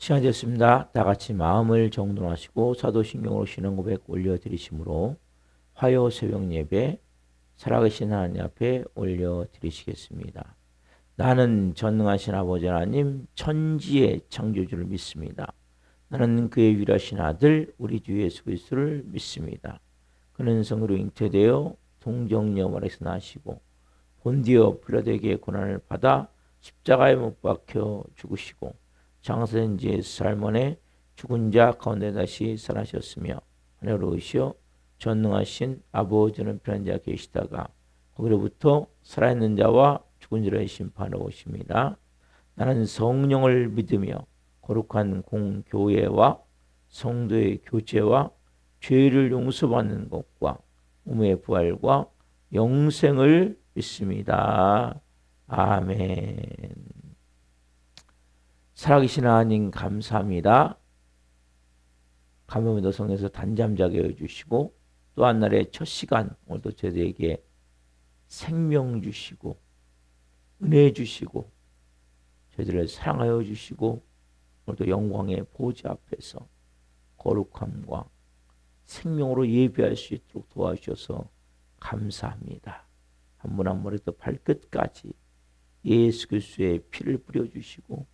시간 됐습니다. 다 같이 마음을 정돈하시고 사도신경으로 신앙 고백 올려드리심으로 화요 새벽 예배 살아계신 하나님 앞에 올려드리시겠습니다. 나는 전능하신 아버지 하나님 천지의 창조주를 믿습니다. 나는 그의 유일하신 아들 우리 주 예수 그리스도를 믿습니다. 그는 성으로 잉태되어 동정녀 마리아에서 나시고 본디오 빌라도에게 고난을 받아 십자가에 못 박혀 죽으시고 장사된 지 4일 만에 죽은 자 가운데 다시 살아나셨으며 하늘로 오시어 전능하신 아버지는 편한 자 계시다가 거기로부터 살아있는 자와 죽은 자를 심판하러 오십니다. 나는 성령을 믿으며 거룩한 공교회와 성도의 교제와 죄를 용서받는 것과 몸의 부활과 영생을 믿습니다. 아멘. 살아계신 하나님 감사합니다. 감사합니다. 성에서 단잠 자게 해주시고 또 한 날의 첫 시간 오늘도 저희에게 생명 주시고 은혜 주시고 저희들을 사랑하여 주시고 오늘도 영광의 보좌 앞에서 거룩함과 생명으로 예배할 수 있도록 도와주셔서 감사합니다. 한 분 한 분에도 발끝까지 예수 그리스도의 피를 뿌려주시고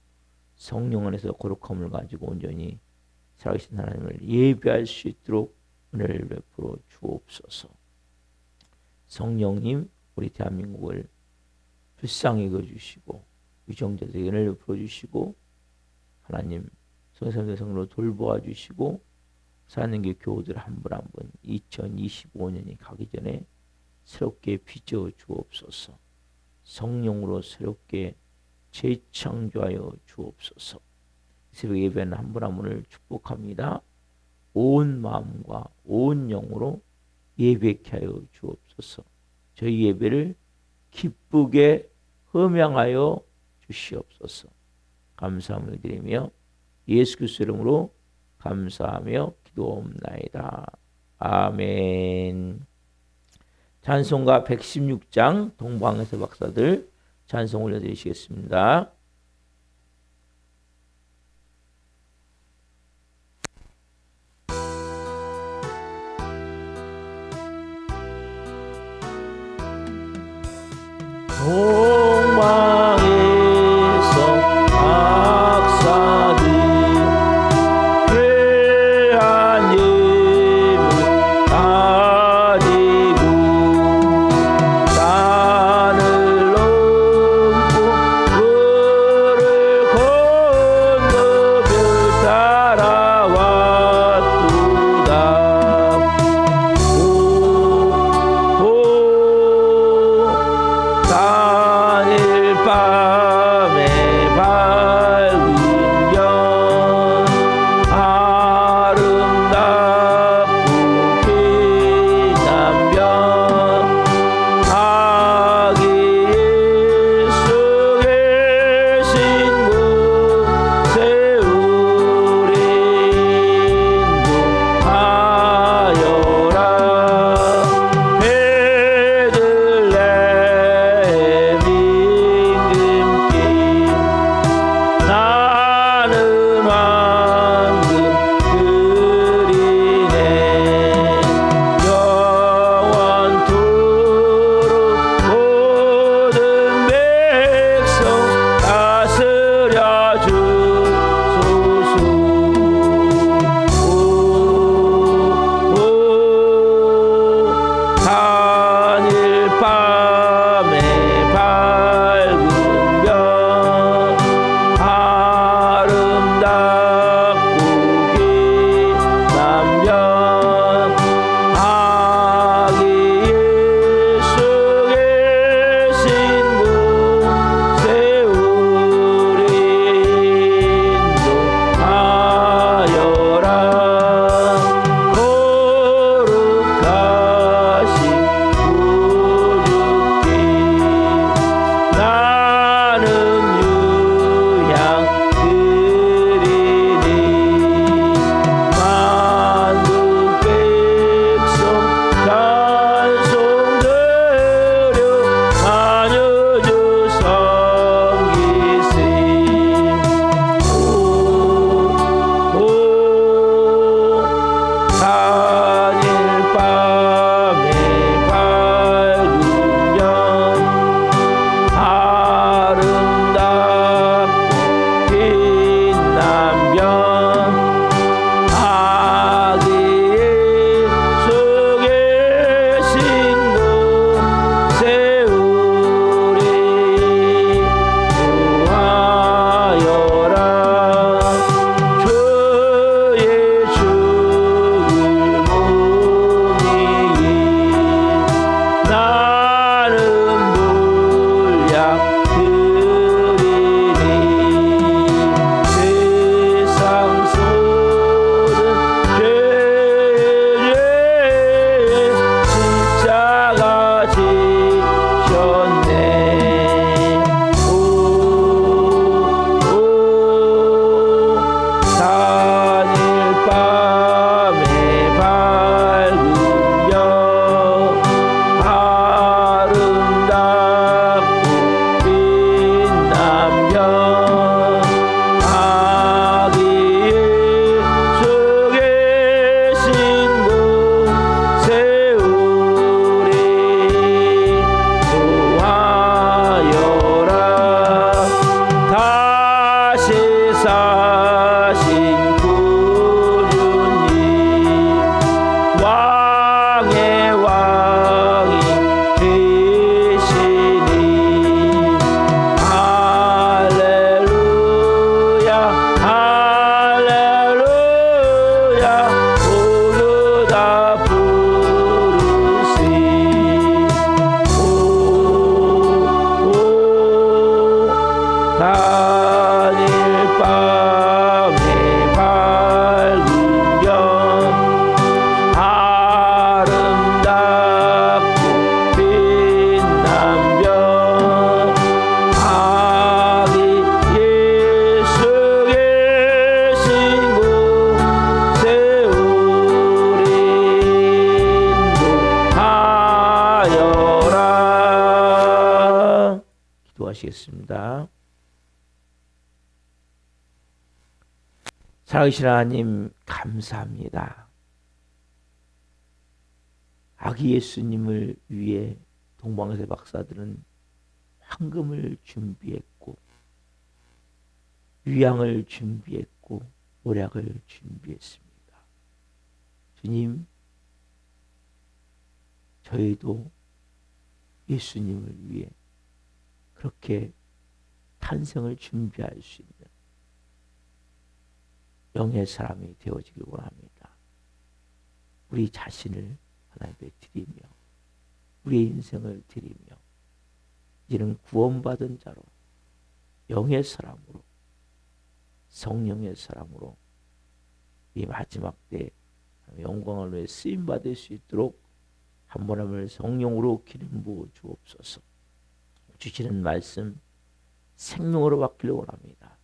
성령 안에서 거룩함을 가지고 온전히 살아계신 하나님을 예배할 수 있도록 은혜를 베풀어 주옵소서. 성령님 우리 대한민국을 불쌍히 여겨주시고 위정자들에게 은혜를 베풀어 주시고 하나님 성삼대 성으로 돌보아 주시고 사랑하는 교우들 한 분 한 분 2025년이 가기 전에 새롭게 빚어 주옵소서. 성령으로 새롭게 재창조하여 주옵소서. 새벽 예배는 한 분 한 분을 축복합니다. 온 마음과 온 영으로 예배케 하여 주옵소서. 저희 예배를 기쁘게 흠양하여 주시옵소서. 감사함을 드리며 예수 그리스도 이름으로 감사하며 기도옵나이다. 아멘. 찬송가 116장 동방에서 박사들 찬송 올려드리시겠습니다. 동방에서 박사들 귀한 예물 가지고 산을 넘고 물을 건너 별 따라왔도다. 오, 오, 밤에 밝은 별 아름답고 빛난 별 아기 예수 계신 곳에 우리 인도하여라. 기도하시겠습니다. 살아계신 하나님 감사합니다. 아기 예수님을 위해 동방세 박사들은 황금을 준비했고 유향을 준비했고 모략을 준비했습니다. 주님, 저희도 예수님을 위해 그렇게 탄생을 준비할 수 있는 영의 사람이 되어지길 원합니다. 우리 자신을 하나님께 드리며 우리의 인생을 드리며 이제는 구원받은 자로 영의 사람으로 성령의 사람으로 이 마지막 때 영광을 위해 쓰임받을 수 있도록 한 번 한 번 성령으로 기름 부어 주옵소서. 주시는 말씀 생명으로 바뀌길 원합니다.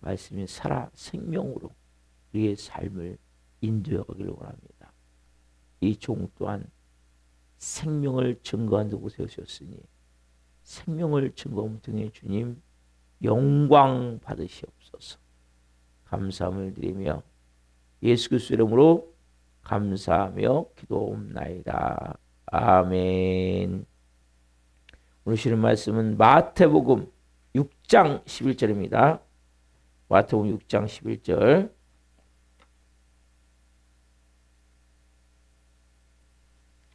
말씀이 살아 생명으로 우리의 삶을 인도해 가기를 원합니다. 이 종 또한 생명을 증거한 도구 세우셨으니 생명을 증거함 등에 주님 영광 받으시옵소서. 감사함을 드리며 예수 그리스도 이름으로 감사하며 기도옵나이다. 아멘. 오늘 주시는 말씀은 마태복음 6장 11절입니다. 마태복음 6장 11절.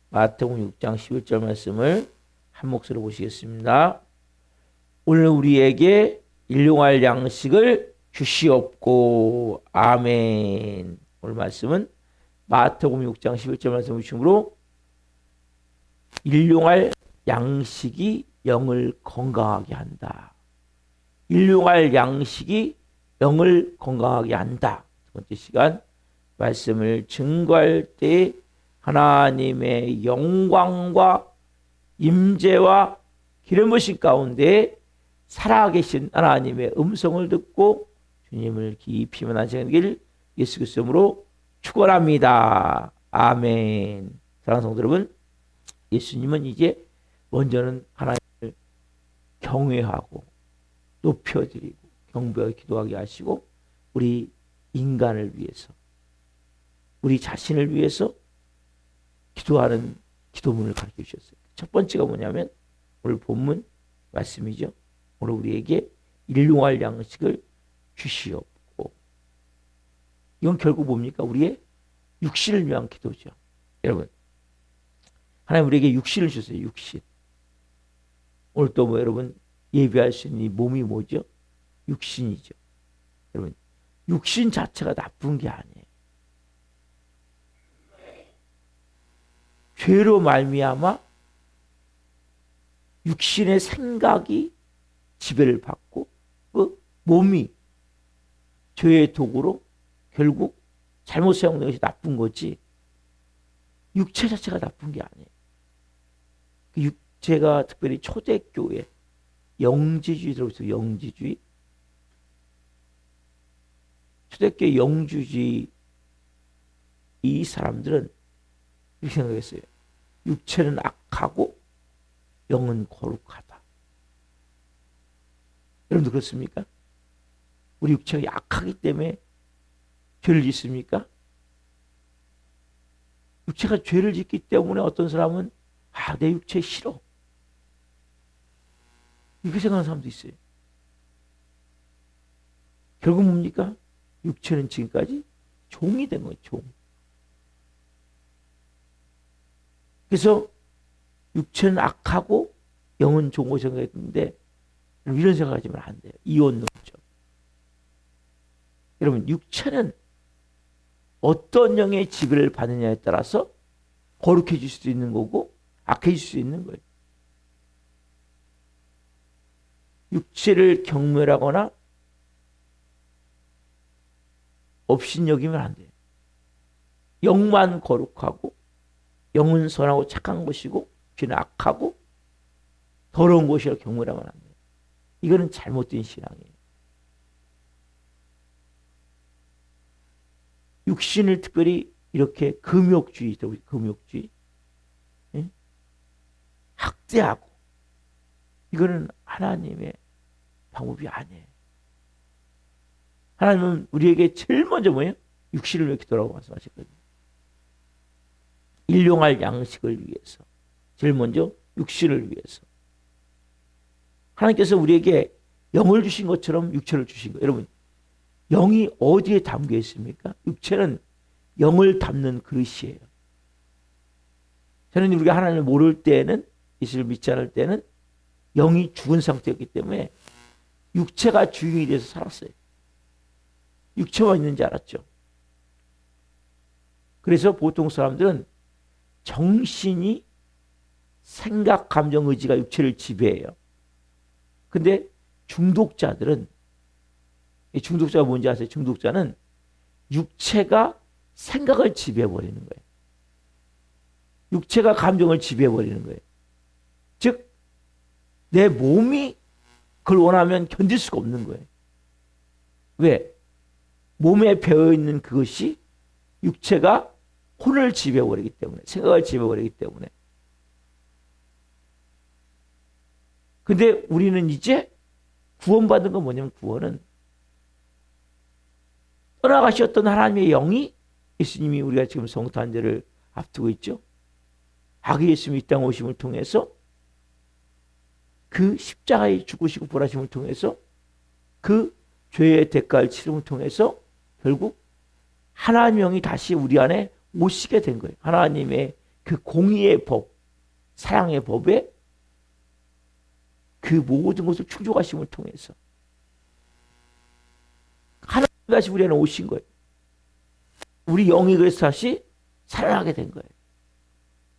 마태복음 6장 11절 말씀을 한 목소리로 보시겠습니다. 오늘 우리에게 일용할 양식을 주시옵고. 아멘. 오늘 말씀은 마태복음 6장 11절 말씀을 중심으로 일용할 양식이 영을 건강하게 한다. 일용할 양식이 영을 건강하게 한다. 두 번째 시간 말씀을 증거할 때 하나님의 영광과 임재와 기름 부으심 가운데 살아계신 하나님의 음성을 듣고 주님을 깊이 만나시는 길 예수 그리스도로 축원합니다. 아멘. 사랑하는 성도 여러분, 예수님은 이제 먼저는 하나님을 경외하고 높여드리고 경배하게 기도하게 하시고 우리 인간을 위해서 우리 자신을 위해서 기도하는 기도문을 가르쳐 주셨어요. 첫 번째가 뭐냐면 오늘 본문 말씀이죠. 오늘 우리에게 일용할 양식을 주시옵고. 이건 결국 뭡니까? 우리의 육신을 위한 기도죠. 여러분, 하나님 우리에게 육신을 주세요. 육신. 오늘 또 뭐 여러분 예배할 수 있는 이 몸이 뭐죠? 육신이죠. 여러분, 육신 자체가 나쁜 게 아니에요. 죄로 말미암아 육신의 생각이 지배를 받고 그 몸이 죄의 도구로 결국 잘못 사용된 것이 나쁜 거지 육체 자체가 나쁜 게 아니에요. 그 육체가 특별히 초대교회 영지주의 들어보세요. 영지주의. 초대교회 영주주의 이 사람들은 이렇게 생각했어요. 육체는 악하고 영은 거룩하다. 여러분도 그렇습니까? 우리 육체가 약하기 때문에 죄를 짓습니까? 육체가 죄를 짓기 때문에 어떤 사람은 내 육체 싫어. 이렇게 생각하는 사람도 있어요. 결국 뭡니까? 육체는 지금까지 종이 된 거예요. 종. 그래서 육체는 악하고 영은 좋은 거 생각했는데 이런 생각하지면 안 돼요. 이혼론적. 여러분, 육체는 어떤 영의 지배를 받느냐에 따라서 거룩해질 수도 있는 거고 악해질 수 있는 거예요. 육체를 경멸하거나 업신여기면 안 돼요. 영만 거룩하고 영은 선하고 착한 것이고 귀는 악하고 더러운 것이라 경멸하면 안 돼요. 이거는 잘못된 신앙이에요. 육신을 특별히 이렇게 금욕주의, 예? 학대하고 이거는 하나님의 방법이 아니에요. 하나님은 우리에게 제일 먼저 뭐예요? 육신을 먹이더라고 말씀하셨거든요. 일용할 양식을 위해서, 제일 먼저 육신을 위해서. 하나님께서 우리에게 영을 주신 것처럼 육체를 주신 거예요. 여러분, 영이 어디에 담겨 있습니까? 육체는 영을 담는 그릇이에요. 저는 우리가 하나님을 모를 때는, 예수를 믿지 않을 때는 영이 죽은 상태였기 때문에 육체가 주인이 돼서 살았어요. 육체만 있는 줄 알았죠. 그래서 보통 사람들은 정신이 생각, 감정, 의지가 육체를 지배해요. 근데 중독자들은, 중독자가 뭔지 아세요? 중독자는 육체가 생각을 지배해버리는 거예요. 육체가 감정을 지배해버리는 거예요. 즉, 내 몸이 그걸 원하면 견딜 수가 없는 거예요. 왜? 몸에 배어있는 그것이 육체가 혼을 지배해버리기 때문에, 생각을 지배해버리기 때문에. 근데 우리는 이제 구원받은 건 뭐냐면, 구원은 떠나가셨던 하나님의 영이, 예수님이, 우리가 지금 성탄절을 앞두고 있죠. 아기 예수님이 이 땅 오심을 통해서, 그 십자가에 죽으시고 부활하심을 통해서, 그 죄의 대가를 치름을 통해서 결국 하나님의 영이 다시 우리 안에 오시게 된 거예요. 하나님의 그 공의의 법, 사랑의 법에 그 모든 것을 충족하심을 통해서 하나님 다시 우리 안에 오신 거예요. 우리 영이 그래서 다시 살아나게 된 거예요.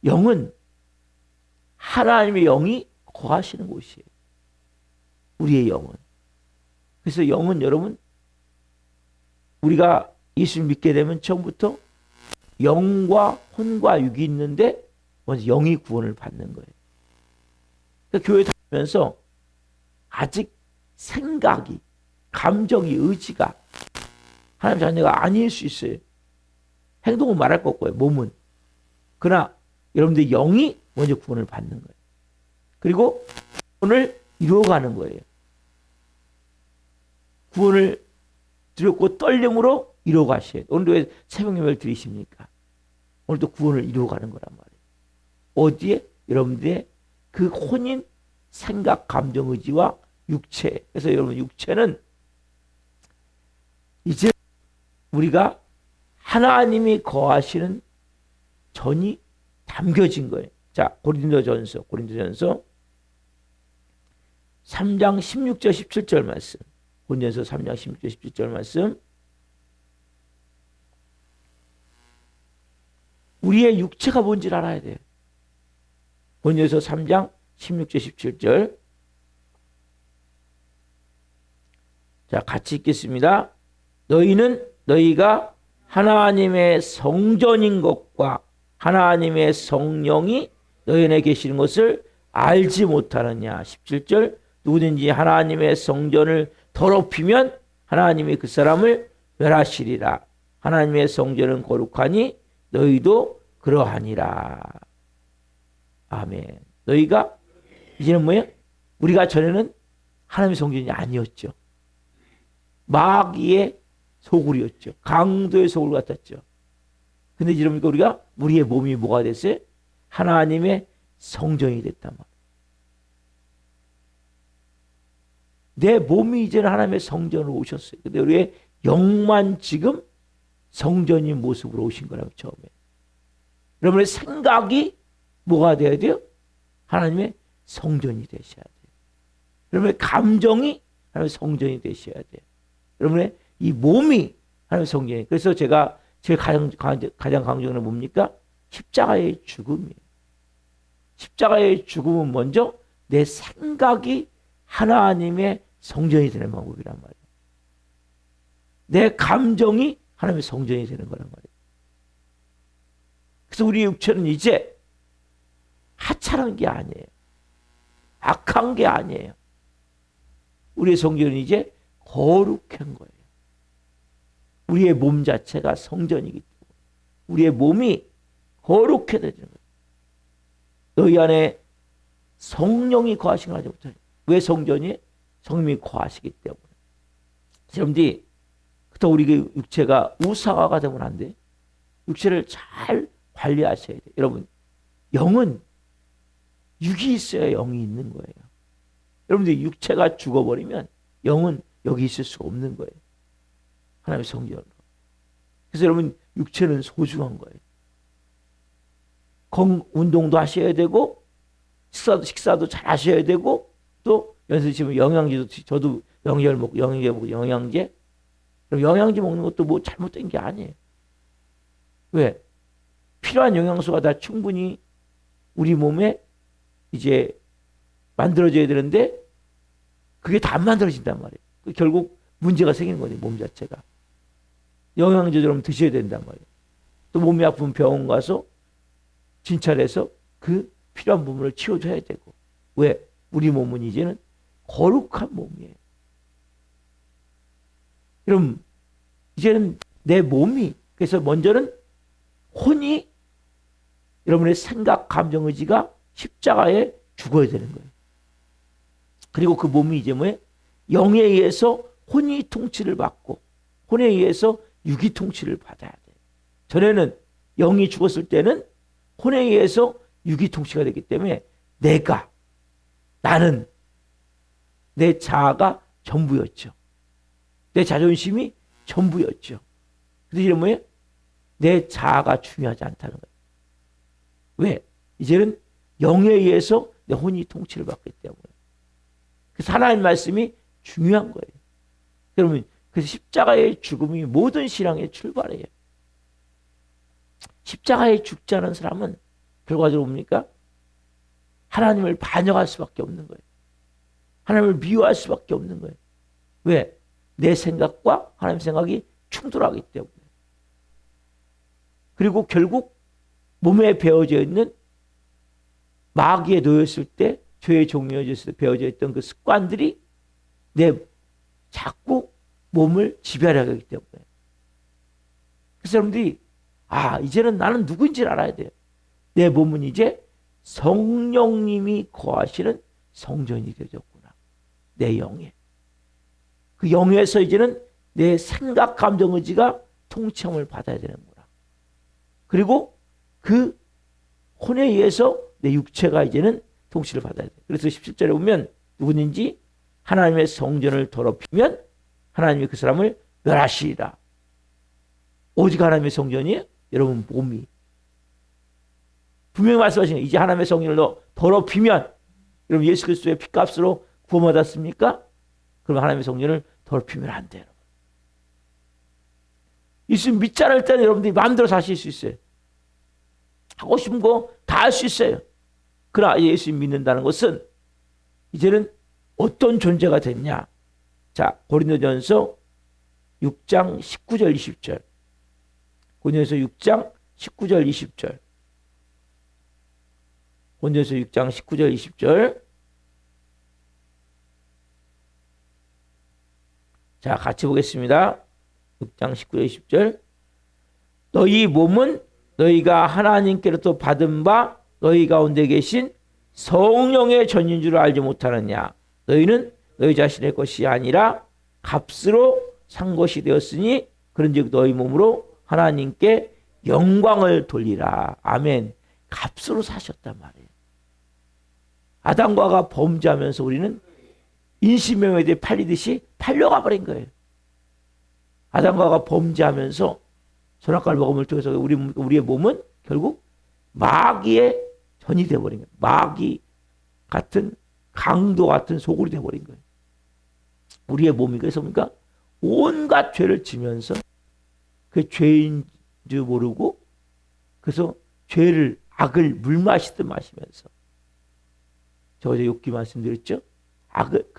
영은 하나님의 영이 거하시는 곳이에요. 우리의 영은. 그래서 영은 여러분, 우리가 예수를 믿게 되면 처음부터 영과 혼과 육이 있는데 먼저 영이 구원을 받는 거예요. 그러니까 교회 다니면서 아직 생각이, 감정이, 의지가 하나님 자녀가 아닐 수 있어요. 행동은 말할 것 없고요. 몸은. 그러나 여러분들 영이 먼저 구원을 받는 거예요. 그리고 구원을 이루어가는 거예요. 구원을 드렸고 떨림으로 이루어가셔야 돼요. 오늘도 왜 새벽 예배를 드리십니까? 오늘도 구원을 이루어가는 거란 말이에요. 어디에? 여러분들의 그 혼인, 생각, 감정, 의지와 육체. 그래서 여러분, 육체는 이제 우리가 하나님이 거하시는 전이 담겨진 거예요. 자, 고린도전서 3장 16절 17절 말씀. 고린도전서 3장 16절 17절 말씀. 우리의 육체가 뭔지를 알아야 돼요. 고린도전서 3장 16절 17절. 자, 같이 읽겠습니다. 너희가 하나님의 성전인 것과 하나님의 성령이 너희 안에 계시는 것을 알지 못하느냐. 17절. 누구든지 하나님의 성전을 더럽히면 하나님이 그 사람을 멸하시리라. 하나님의 성전은 거룩하니 너희도 그러하니라. 아멘. 너희가 이제는 뭐예요? 우리가 전에는 하나님의 성전이 아니었죠. 마귀의 소굴이었죠. 강도의 소굴 같았죠. 근데 이제 우리가 우리의 몸이 뭐가 됐어요? 하나님의 성전이 됐단 말이에요. 내 몸이 이제는 하나님의 성전으로 오셨어요. 근데 우리의 영만 지금 성전인 모습으로 오신 거라고 처음에. 여러분의 생각이 뭐가 돼야 돼요? 하나님의 성전이 되셔야 돼요. 여러분의 감정이 하나님의 성전이 되셔야 돼요. 여러분의 이 몸이 하나님의 성전이. 그래서 제가 제일 가장 강조하는 건 뭡니까? 십자가의 죽음이에요. 십자가의 죽음은 먼저 내 생각이 하나님의 성전이 되는 방법이란 말이에요. 내 감정이 하나님의 성전이 되는 거란 말이에요. 그래서 우리 육체는 이제 하찮은 게 아니에요. 악한 게 아니에요. 우리의 성전은 이제 거룩한 거예요. 우리의 몸 자체가 성전이기 때문에 우리의 몸이 거룩해야 되는 거예요. 너희 안에 성령이 거하시긴 하지 못하니. 왜 성전이? 성령이 거하시기 때문에. 여러분들이 그렇다고 우리 육체가 우상화가 되면 안 돼. 육체를 잘 관리하셔야 돼요. 여러분, 영은 육이 있어야 영이 있는 거예요. 여러분들 육체가 죽어버리면 영은 여기 있을 수가 없는 거예요. 하나님의 성전으로. 그래서 여러분 육체는 소중한 거예요. 운동도 하셔야 되고 식사도 잘 하셔야 되고 또 연습하시면 영양제도 저도 영양제 먹고 영양제 그럼 영양제 먹는 것도 뭐 잘못된 게 아니에요. 왜? 필요한 영양소가 다 충분히 우리 몸에 이제 만들어져야 되는데 그게 다 안 만들어진단 말이에요. 결국 문제가 생기는 거죠. 몸 자체가. 영양제처럼 드셔야 된단 말이에요. 또 몸이 아프면 병원 가서 진찰해서 그 필요한 부분을 치워줘야 되고. 왜? 우리 몸은 이제는 거룩한 몸이에요. 그럼 이제는 내 몸이 그래서 먼저는 혼이 여러분의 생각, 감정, 의지가 십자가에 죽어야 되는 거예요. 그리고 그 몸이 이제 뭐예요? 영에 의해서 혼이 통치를 받고 혼에 의해서 육이 통치를 받아야 돼요. 전에는 영이 죽었을 때는 혼에 의해서 육이 통치가 되기 때문에 나는 내 자아가 전부였죠. 내 자존심이 전부였죠. 그래서 이제 뭐예요? 내 자아가 중요하지 않다는 거예요. 왜? 이제는 영에 의해서 내 혼이 통치를 받기 때문에. 그래서 하나님 말씀이 중요한 거예요. 여러분, 그래서 십자가의 죽음이 모든 신앙의 출발이에요. 십자가에 죽지 않은 사람은 결과적으로 뭡니까? 하나님을 반역할 수밖에 없는 거예요. 하나님을 미워할 수밖에 없는 거예요. 왜? 내 생각과 하나님 생각이 충돌하기 때문에. 그리고 결국 몸에 배어져 있는 마귀에 놓였을 때 죄의 종이어졌을 때 배어져 있던 그 습관들이 내 자꾸 몸을 지배하게 하기 때문에. 그래서 여러분들이 이제는 나는 누구인지를 알아야 돼요. 내 몸은 이제 성령님이 거하시는 성전이 되어졌구나. 내 영에. 그 영에서 이제는 내 생각, 감정, 의지가 통치함을 받아야 되는구나. 그리고 그 혼에 의해서 내 육체가 이제는 통치를 받아야 돼. 그래서 17절에 보면 누구든지 하나님의 성전을 더럽히면 하나님이 그 사람을 멸하시리라. 오직 하나님의 성전이 여러분 몸이. 분명히 말씀하시는 이제 하나님의 성전을 더럽히면 여러분 예수 그리스도의 피값으로 구원받았습니까? 그러면 하나님의 성전을 더럽히면 안 돼요. 예수 믿지 않을 때는 여러분들이 마음대로 사실 수 있어요. 하고 싶은 거 다 할 수 있어요. 그러나 예수 믿는다는 것은 이제는 어떤 존재가 됐냐. 자, 고린도전서 6장 19절 20절. 고린도전서 6장 19절 20절. 고린도전서 6장 19절 20절. 자, 같이 보겠습니다. 6장 19절 20절. 너희 몸은 너희가 하나님께로부터 받은 바 너희 가운데 계신 성령의 전인 줄 알지 못하느냐. 너희는 너희 자신의 것이 아니라 값으로 산 것이 되었으니 그런즉 너희 몸으로 하나님께 영광을 돌리라. 아멘. 값으로 사셨단 말이에요. 아담과 하와가 범죄하면서 우리는 인신명예에 팔리듯이 팔려가 버린 거예요. 아담과 하와가 범죄하면서 선악과를 먹음을 통해서 우리의 몸은 결국 마귀의 전이 되어버린 거예요. 마귀 같은 강도 같은 소굴이 되어버린 거예요. 우리의 몸이 그래서 뭡니까? 온갖 죄를 지면서 그 죄인 줄 모르고 그래서 죄를 악을 물 마시듯 마시면서 저 어제 욕기 말씀드렸죠? 악을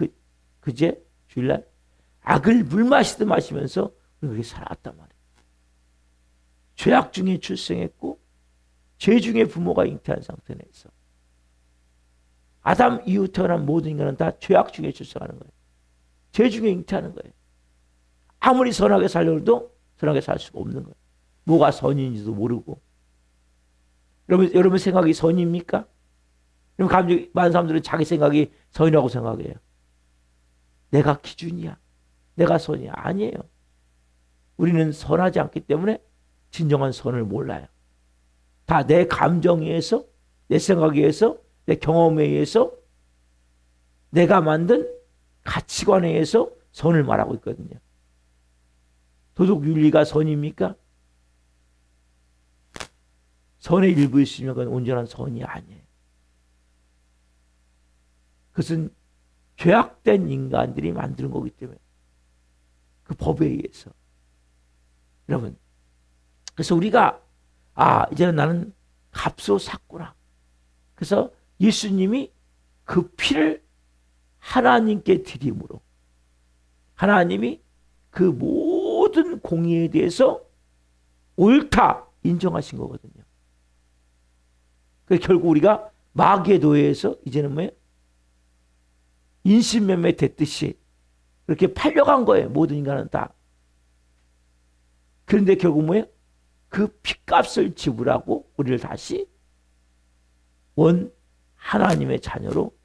그제 주일날 악을 물 마시듯 마시면서 그렇게 살아왔단 말이에요. 죄악 중에 출생했고 죄 중에 부모가 잉태한 상태에서 아담 이후 태어난 모든 인간은 다 죄악 중에 출생하는 거예요. 죄 중에 잉태하는 거예요. 아무리 선하게 살려도 선하게 살 수가 없는 거예요. 뭐가 선인지도 모르고. 여러분 생각이 선입니까? 여러분 많은 사람들은 자기 생각이 선이라고 생각해요. 내가 기준이야. 내가 선이야. 아니에요. 우리는 선하지 않기 때문에 진정한 선을 몰라요. 다 내 감정에 의해서, 내 생각에 의해서, 내 경험에 의해서, 내가 만든 가치관에 의해서 선을 말하고 있거든요. 도덕 윤리가 선입니까? 선의 일부 있으면 그건 온전한 선이 아니에요. 그것은 죄악된 인간들이 만드는 거기 때문에 그 법에 의해서. 여러분, 그래서 우리가 이제는 나는 값으로 샀구나. 그래서 예수님이 그 피를 하나님께 드림으로 하나님이 그 모든 공의에 대해서 옳다 인정하신 거거든요. 그래서 결국 우리가 마귀의 노예에서 이제는 뭐예요? 인신매매 됐듯이 그렇게 팔려간 거예요. 모든 인간은 다. 그런데 결국 뭐예요? 그 핏값을 지불하고 우리를 다시 원 하나님의 자녀로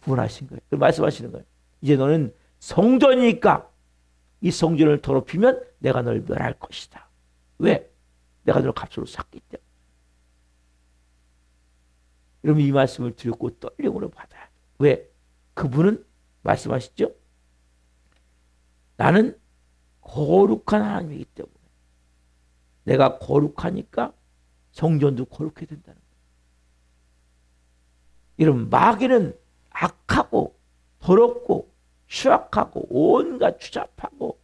구원하신 거예요. 그 말씀하시는 거예요. 이제 너는 성전이니까 이 성전을 더럽히면 내가 널 멸할 것이다. 왜? 내가 너를 값으로 샀기 때문에. 여러분 이 말씀을 듣고 떨림으로 받아야 돼요. 왜? 그분은 말씀하시죠? 나는 거룩한 하나님이기 때문에 내가 거룩하니까 성전도 거룩해야 된다는 거예요. 여러분 마귀는 악하고 더럽고 추악하고 온갖 추잡하고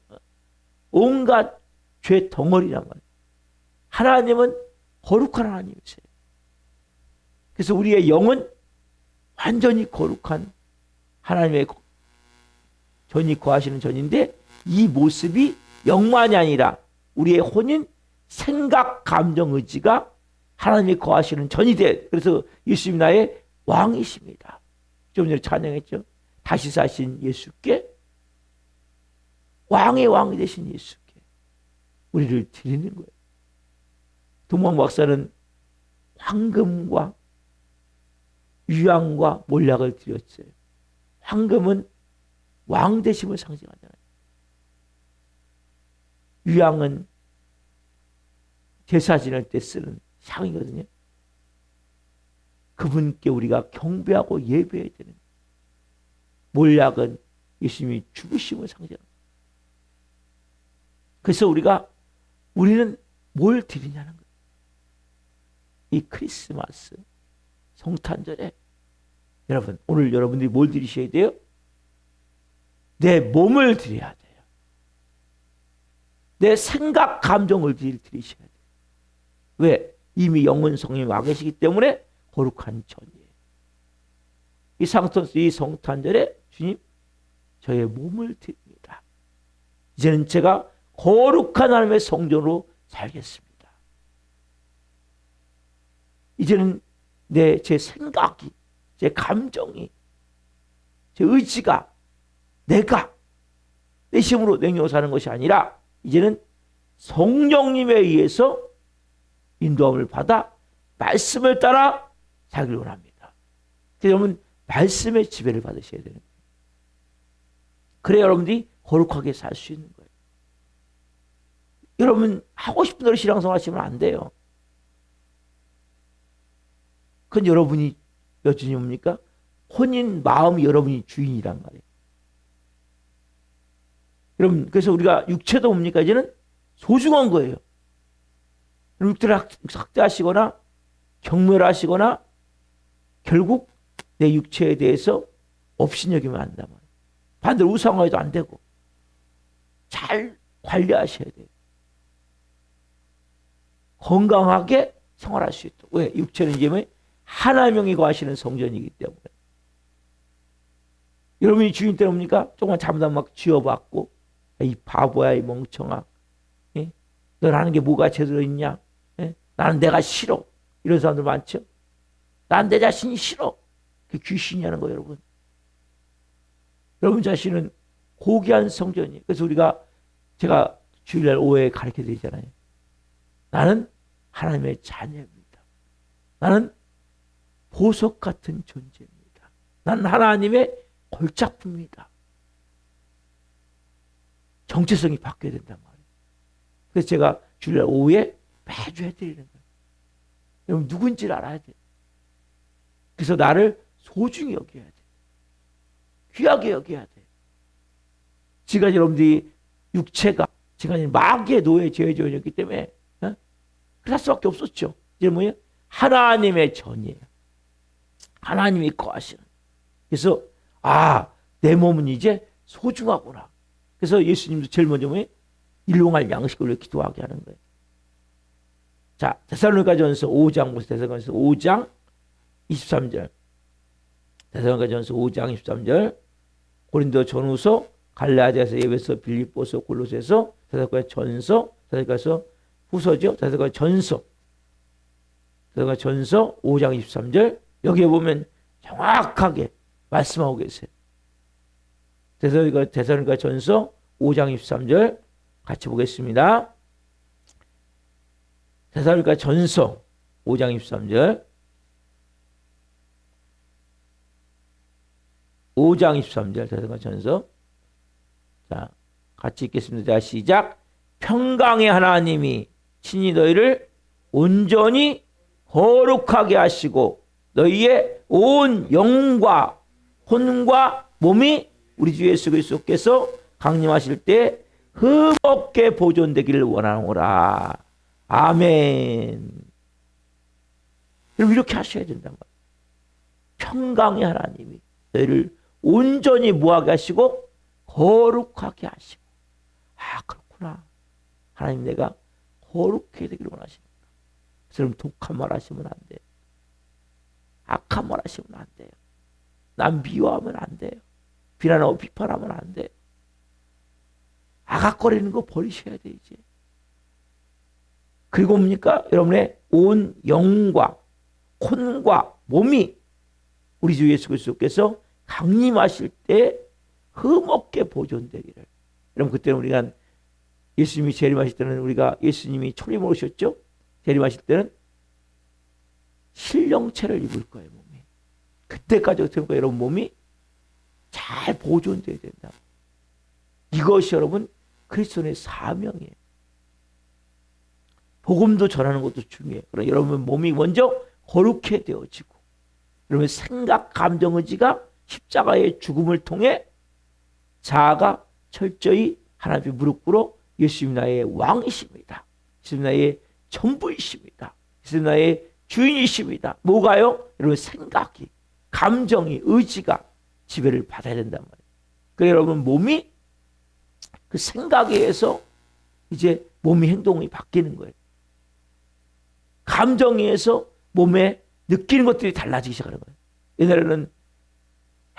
온갖 죄 덩어리란 말이에요. 하나님은 거룩한 하나님이세요. 그래서 우리의 영은 완전히 거룩한 하나님의 전이 거하시는 전인데 이 모습이 영만이 아니라 우리의 혼인 생각, 감정, 의지가 하나님이 거하시는 전이 돼. 그래서 예수님이 나의 왕이십니다. 좀 전에 찬양했죠. 다시 사신 예수께 왕의 왕이 되신 예수께 우리를 드리는 거예요. 동방 박사는 황금과 유황과 몰약을 드렸어요. 황금은 왕되심을 상징하잖아요. 유황은 제사 지낼 때 쓰는 향이거든요. 그분께 우리가 경배하고 예배해야 되는 거예요. 몰약은 예수님이 죽으심을 상징합니다. 그래서 우리는 뭘 드리냐는 거예요. 이 크리스마스 성탄절에 여러분 오늘 여러분들이 뭘 드리셔야 돼요? 내 몸을 드려야 돼요. 내 생각 감정을 드리셔야 돼요. 왜? 이미 영은 성령이 와 계시기 때문에 거룩한 전이에요. 이 성탄절에 주님 저의 몸을 드립니다. 이제는 제가 거룩한 하나님의 성전으로 살겠습니다. 이제는 제 생각이, 제 감정이, 제 의지가 내가 내 힘으로 능력으로 사는 것이 아니라 이제는 성령님에 의해서 인도함을 받아 말씀을 따라 살기를 원합니다. 그래서 여러분 말씀의 지배를 받으셔야 되는 거예요. 그래야 여러분들이 거룩하게 살 수 있는 거예요. 여러분 하고 싶은 대로 신앙생활 하시면 안 돼요. 그건 여러분이 몇 주님입니까? 혼인 마음이 여러분이 주인이란 말이에요. 여러분 그래서 우리가 육체도 뭡니까? 이제는 소중한 거예요. 육체를 학대하시거나 경멸하시거나 결국 내 육체에 대해서 업신여기면 안 된단 말이에요. 반대로 우상화해도 안 되고 잘 관리하셔야 돼요. 건강하게 생활할 수 있도록. 왜? 육체는 이제 하나님이 거하시는 성전이기 때문에. 여러분이 주인 때는 뭡니까? 조금만 잘못하면 막 쥐어받고 이 바보야 이 멍청아. 예? 넌 하는 게 뭐가 제대로 있냐? 나는 내가 싫어. 이런 사람들 많죠. 난 내 자신이 싫어. 그게 귀신이라는 거예요, 여러분. 여러분 자신은 고귀한 성전이에요. 그래서 제가 주일날 오후에 가르쳐 드리잖아요. 나는 하나님의 자녀입니다. 나는 보석 같은 존재입니다. 나는 하나님의 골짜기입니다. 정체성이 바뀌어야 된단 말이에요. 그래서 제가 주일날 오후에 매주 해드리는 거예요. 여러분 누군지를 알아야 돼요. 그래서 나를 소중히 여겨야 돼요. 귀하게 여겨야 돼요. 지금까지 여러분들이 육체가 지금까지 마귀의 노예에 죄졌기 때문에 그럴 수밖에 없었죠. 이제 뭐예요? 하나님의 전이에요. 하나님이 거하시는. 그래서 내 몸은 이제 소중하구나. 그래서 예수님도 제일 먼저 뭐예요? 일용할 양식을 위해 기도하게 하는 거예요. 자, 데살로니가전서 5장 보세요. 데살로니가전서 5장 23절. 데살로니가전서 5장 23절. 고린도 전후서, 갈라디아서, 에베소, 빌립보서, 골로새서, 데살로니가전서, 데살로니가서 후서죠. 데살로니가전서 5장 23절. 여기에 보면 정확하게 말씀하고 계세요. 데살로니가전서 5장 23절 같이 보겠습니다. 데살로니가전서 5장 23절. 5장 23절 데살로니가전서. 자, 같이 읽겠습니다. 자, 시작. 평강의 하나님이 친히 너희를 온전히 거룩하게 하시고 너희의 온 영과 혼과 몸이 우리 주 예수 그리스도께서 강림하실 때 흠없게 보존되기를 원하노라. 아멘. 여러분 이렇게 하셔야 된단 말이에요. 평강의 하나님이 너희를 온전히 뭐하게 하시고 거룩하게 하시고. 그렇구나. 하나님 내가 거룩해야 되기를 원하십니다. 그래서 독한 말 하시면 안 돼요. 악한 말 하시면 안 돼요. 남 미워하면 안 돼요. 비난하고 비판하면 안 돼요. 아각거리는 거 버리셔야 돼요, 이제. 그리고 뭡니까? 여러분의 온 영과 혼과 몸이 우리 주 예수 그리스도께서 강림하실 때 흠없게 보존되기를. 여러분 그때는 우리가 예수님이 재림하실 때는 우리가 예수님이 초림을 오셨죠? 재림하실 때는 신령체를 입을 거예요, 몸이. 그때까지 어떻게 할까요? 여러분 몸이 잘 보존돼야 된다. 이것이 여러분 그리스도의 사명이에요. 복음도 전하는 것도 중요해요. 그러나 여러분 몸이 먼저 거룩해 되어지고 여러분 생각, 감정, 의지가 십자가의 죽음을 통해 자아가 철저히 하나님 앞에 무릎 꿇어 예수님 나의 왕이십니다. 예수님 나의 전부이십니다. 예수님 나의 주인이십니다. 뭐가요? 여러분 생각이, 감정이, 의지가 지배를 받아야 된단 말이에요. 그래서 여러분 몸이 그 생각에 의해서 이제 몸의 행동이 바뀌는 거예요. 감정에 의해서 몸에 느끼는 것들이 달라지기 시작하는 거예요. 옛날에는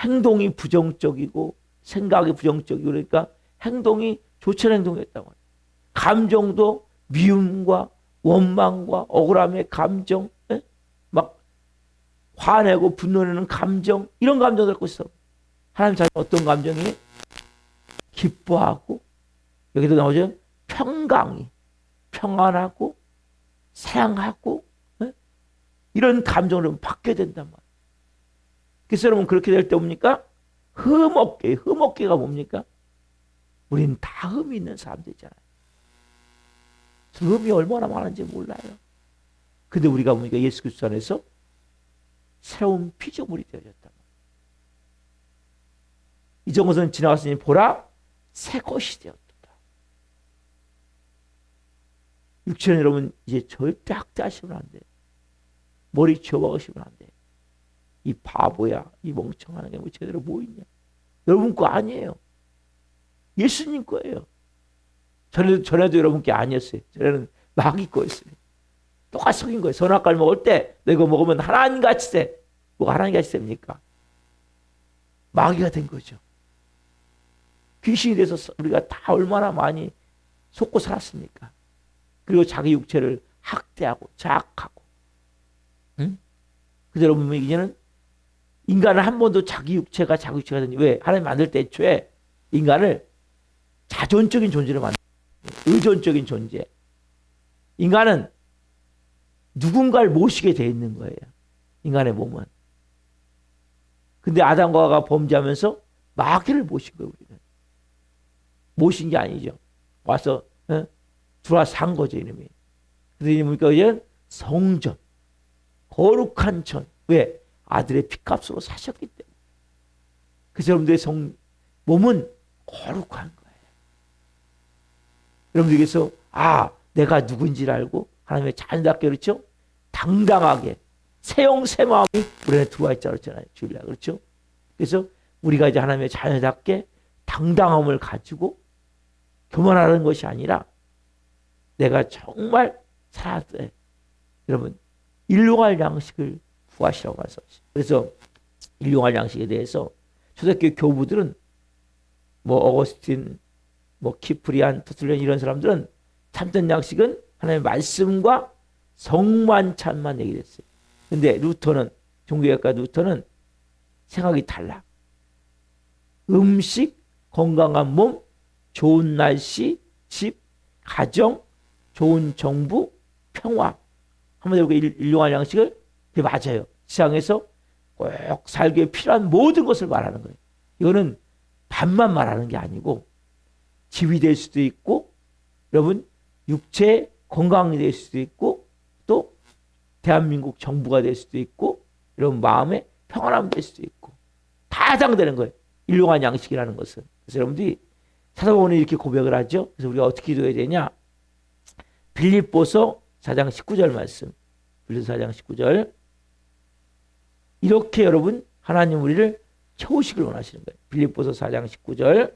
행동이 부정적이고 생각이 부정적이고 그러니까 행동이 좋지 않은 행동이었단 말이에요. 감정도 미움과 원망과 억울함의 감정, 막 화내고 분노하는 감정, 이런 감정을 갖고 있어. 하나님 자신 어떤 감정이? 기뻐하고, 여기도 나오죠. 평강이, 평안하고, 사랑하고, 이런 감정으로 바뀌어야 된단 말이에요. 그래서 여러분 그렇게 될 때 뭡니까? 흠없게가 뭡니까? 우리는 다 흠이 있는 사람들이잖아요. 흠이 얼마나 많은지 몰라요. 근데 우리가 보니까 예수 그리스도 안에서 새로운 피조물이 되어졌단 말이에요. 이전 것은 지나갔으니 보라 새 것이 되었다. 육체는 여러분 이제 절대 학대하시면 안 돼요. 머리 지워박으시면 안 돼요. 이 바보야, 이 멍청한 게 뭐 제대로 뭐 있냐. 여러분 거 아니에요. 예수님 거예요. 전에도 여러분 게 아니었어요. 전에는 마귀 거였어요. 똑같이 속인 거예요. 선악과를 먹을 때 너 이거 먹으면 하나님같이 돼. 뭐가 하나님같이 됩니까? 마귀가 된 거죠. 귀신이 돼서 우리가 다 얼마나 많이 속고 살았습니까? 그리고 자기 육체를 학대하고 자학하고, 응? 그대로 보면 이제는 인간은 한 번도 자기 육체가 되니, 왜? 하나님 만들 때 애초에 인간을 자존적인 존재로 만들, 의존적인 존재. 인간은 누군가를 모시게 돼 있는 거예요. 인간의 몸은. 근데 아담과 하와가 범죄하면서 마귀를 모신 거예요. 우리는 모신 게 아니죠. 와서 들어와서 산 거죠, 이놈이. 그래서 뭡니까? 이제 성전, 거룩한 전. 왜? 아들의 피값으로 사셨기 때문에. 그래서 여러분들의 몸은 거룩한 거예요. 여러분들께서 내가 누군지를 알고 하나님의 자녀답게, 그렇죠? 당당하게 새형 새 마음이 우리 안에 들어와 있자 그랬잖아요, 주일날. 그렇죠? 그래서 우리가 이제 하나님의 자녀답게 당당함을 가지고 교만하는 것이 아니라 내가 정말 살아야 돼. 여러분, 일용할 양식을 구하시라고 말씀하시죠. 그래서 일용할 양식에 대해서 초대교회 교부들은 어거스틴, 키프리안, 터툴리안 이런 사람들은 참된 양식은 하나님의 말씀과 성만찬만 얘기를 했어요. 근데 루터는, 종교학과 루터는 생각이 달라. 음식, 건강한 몸, 좋은 날씨, 집, 가정, 좋은 정부, 평화. 한마디로 일용할 양식을, 그게 맞아요. 세상에서 꼭 살기에 필요한 모든 것을 말하는 거예요. 이거는 반만 말하는 게 아니고 집이 될 수도 있고, 여러분 육체 건강이 될 수도 있고, 또 대한민국 정부가 될 수도 있고, 여러분 마음의 평안함이 될 수도 있고, 다 해당되는 거예요. 일용할 양식이라는 것은. 그래서 여러분들이 사도바울은 이렇게 고백을 하죠. 그래서 우리가 어떻게 기도해야 되냐? 빌립보서 4장 19절 말씀. 빌립보서 4장 19절. 이렇게 여러분 하나님 우리를 채우시길 원하시는 거예요. 빌립보서 4장 19절.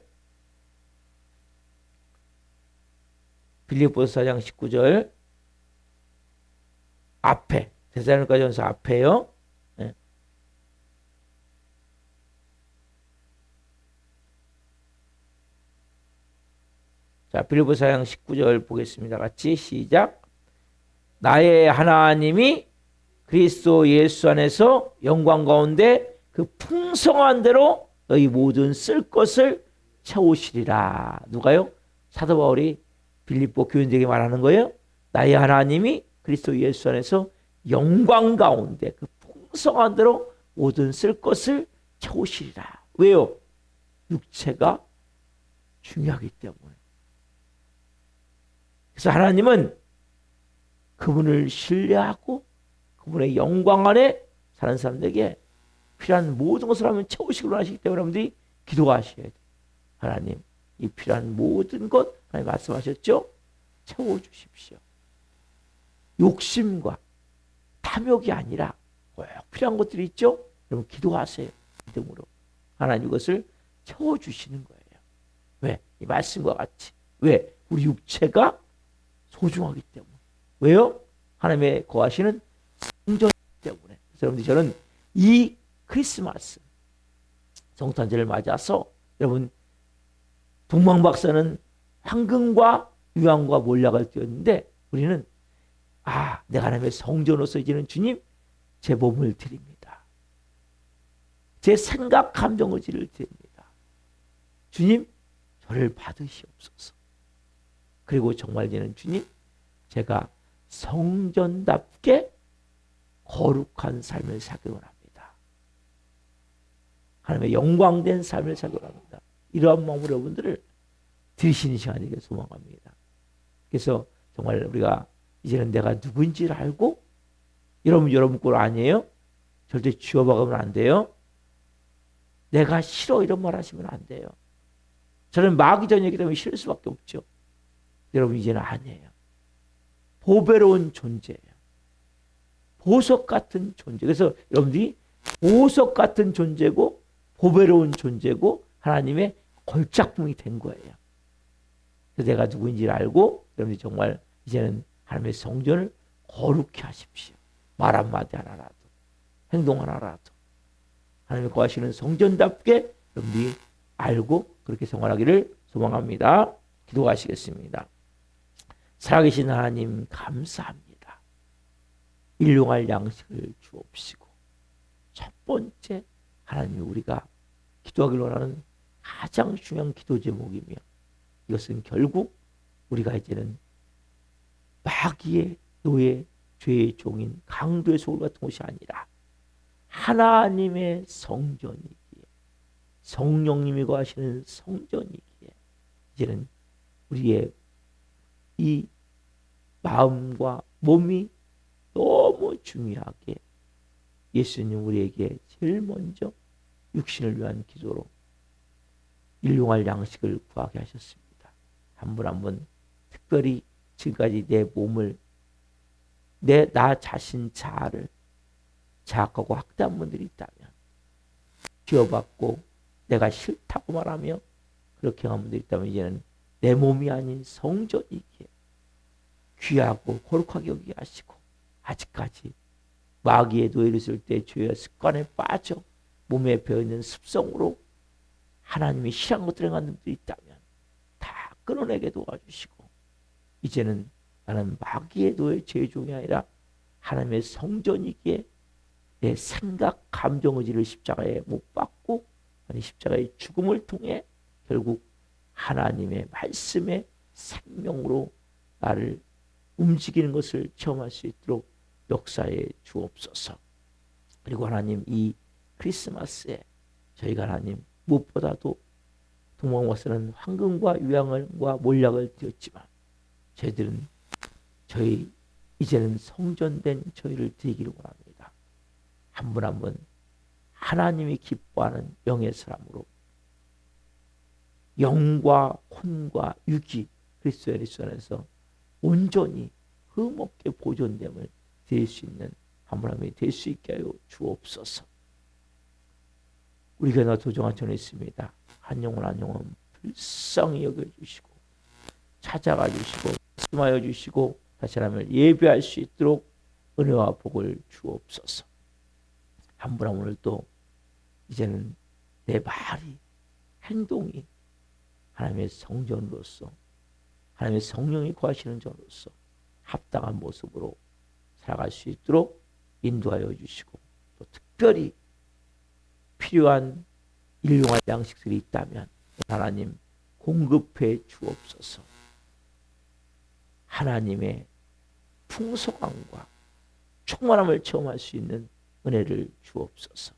빌립보서 4장 19절. 앞에, 데살로니가전서 앞에요. 네. 자, 빌립보서 4장 19절 보겠습니다. 같이 시작. 나의 하나님이 그리스도 예수 안에서 영광 가운데 그 풍성한 대로 너희 모든 쓸 것을 채우시리라. 누가요? 사도 바울이 빌립보 교인들에게 말하는 거예요. 나의 하나님이 그리스도 예수 안에서 영광 가운데 그 풍성한 대로 모든 쓸 것을 채우시리라. 왜요? 육체가 중요하기 때문에. 그래서 하나님은 그분을 신뢰하고 그분의 영광 안에 사는 사람들에게 필요한 모든 것을 하면 채우시기로 하시기 때문에 여러분들이 기도하셔야 돼요. 하나님, 이 필요한 모든 것 하나님 말씀하셨죠? 채워주십시오. 욕심과 탐욕이 아니라 꼭 필요한 것들이 있죠? 여러분 기도하세요. 믿음으로. 하나님 이것을 채워주시는 거예요. 왜? 이 말씀과 같이. 왜? 우리 육체가 소중하기 때문에. 왜요? 하나님의 거하시는 성전 때문에. 그래서 여러분들 저는 이 크리스마스 성탄절을 맞아서 여러분 동방박사는 황금과 유황과 몰약을 띄었는데 우리는 내가 하나님의 성전으로서 이제는 주님 제 몸을 드립니다. 제 생각 감정을 드립니다. 주님 저를 받으시옵소서. 그리고 정말 이제는 주님 제가 성전답게 거룩한 삶을 살기 원합니다. 하나님의 영광된 삶을 살기 원합니다. 이러한 마음으로 여러분들을 들으시는 시간이 되길 소망합니다. 그래서 정말 우리가 이제는 내가 누구인지를 알고, 여러분 꼴 아니에요? 절대 쥐어박으면 안 돼요. 내가 싫어 이런 말 하시면 안 돼요. 저는 마귀 전이기 때문에 싫을 수밖에 없죠. 여러분 이제는 아니에요. 보배로운 존재예요. 보석 같은 존재. 그래서 여러분들이 보석 같은 존재고 보배로운 존재고 하나님의 걸작품이 된 거예요. 그래서 내가 누구인지를 알고 여러분들이 정말 이제는 하나님의 성전을 거룩히 하십시오. 말 한마디 하나라도 행동 하나라도 하나님의 거하시는 성전답게 여러분들이 알고 그렇게 생활하기를 소망합니다. 기도하시겠습니다. 살아계신 하나님 감사합니다. 일용할 양식을 주옵시고, 첫 번째 하나님이 우리가 기도하기를 원하는 가장 중요한 기도 제목이며, 이것은 결국 우리가 이제는 마귀의 노예, 죄의 종인 강도의 소울 같은 것이 아니라 하나님의 성전이기에, 성령님이 거하시는 성전이기에, 이제는 우리의 이 마음과 몸이 너무 중요하게 예수님 우리에게 제일 먼저 육신을 위한 기도로 일용할 양식을 구하게 하셨습니다. 한 분 한 분 특별히 지금까지 내 몸을, 나 자신 자아를 자학하고 학대한 분들이 있다면, 쥐어받고 내가 싫다고 말하며 그렇게 한 분들이 있다면, 이제는 내 몸이 아닌 성전이기에 귀하고 거룩하게 여기게 하시고, 아직까지 마귀의 노예를 있을 때 죄의 습관에 빠져 몸에 배어있는 습성으로 하나님이 싫어하는 것들을 행하는 분들이 있다면 다 끊어내게 도와주시고, 이제는 나는 마귀의 노예 죄종이 아니라 하나님의 성전이기에 내 생각, 감정, 의지를 십자가에 못 박고, 아니 십자가의 죽음을 통해 결국 하나님의 말씀의 생명으로 나를 움직이는 것을 체험할 수 있도록 역사해 주옵소서. 그리고 하나님, 이 크리스마스에 저희가 하나님 무엇보다도 동방마스는 황금과 유향과 몰약을 드렸지만, 저희들은 이제는 성전된 저희를 드리기를 원합니다. 한 분 한 분 하나님이 기뻐하는 영의 사람으로 영과 혼과 육이 그리스도의 안에서 온전히 흠없게 보존됨을 드릴 수 있는 한 분 한 분이 될 수 있게 하여 주옵소서. 우리가 나 도정한 전에 있습니다. 한 영혼 한 영혼 불쌍히 여겨주시고 찾아가 주시고 말씀하여 주시고 다시 하나님을 예배할 수 있도록 은혜와 복을 주옵소서. 한 분 한 분을 또 이제는 내 말이, 행동이 하나님의 성전으로서, 하나님의 성령이 거하시는 전으로서 합당한 모습으로 살아갈 수 있도록 인도하여 주시고, 또 특별히 필요한 일용할 양식들이 있다면 하나님 공급해 주옵소서. 하나님의 풍성함과 충만함을 체험할 수 있는 은혜를 주옵소서.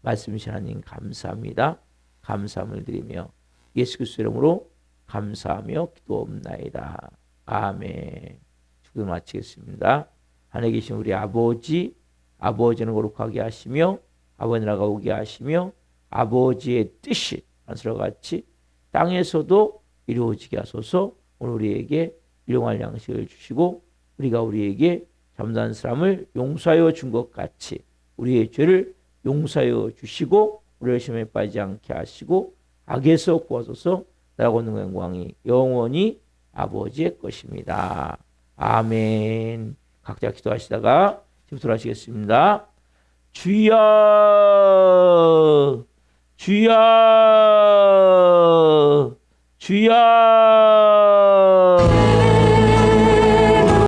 말씀이신 하나님 감사합니다. 감사함을 드리며 예수 그리스도 이름으로 감사하며 기도옵나이다. 아멘. 기도 마치겠습니다. 하늘에 계신 우리 아버지, 아버지는 거룩하게 하시며 아버지 나라가 오게 하시며 아버지의 뜻이 하늘과 같이 땅에서도 이루어지게 하소서. 오늘 우리에게 일용할 양식을 주시고 우리가 우리에게 잘못한 사람을 용서하여 준 것 같이 우리의 죄를 용서하여 주시고 우리를 시험에 빠지지 않게 하시고 악에서 구하소서. 나라고 있는 영광이 영원히 아버지의 것입니다. 아멘. 각자 기도하시다가 지금부터 하시겠습니다. 주여 주여 주여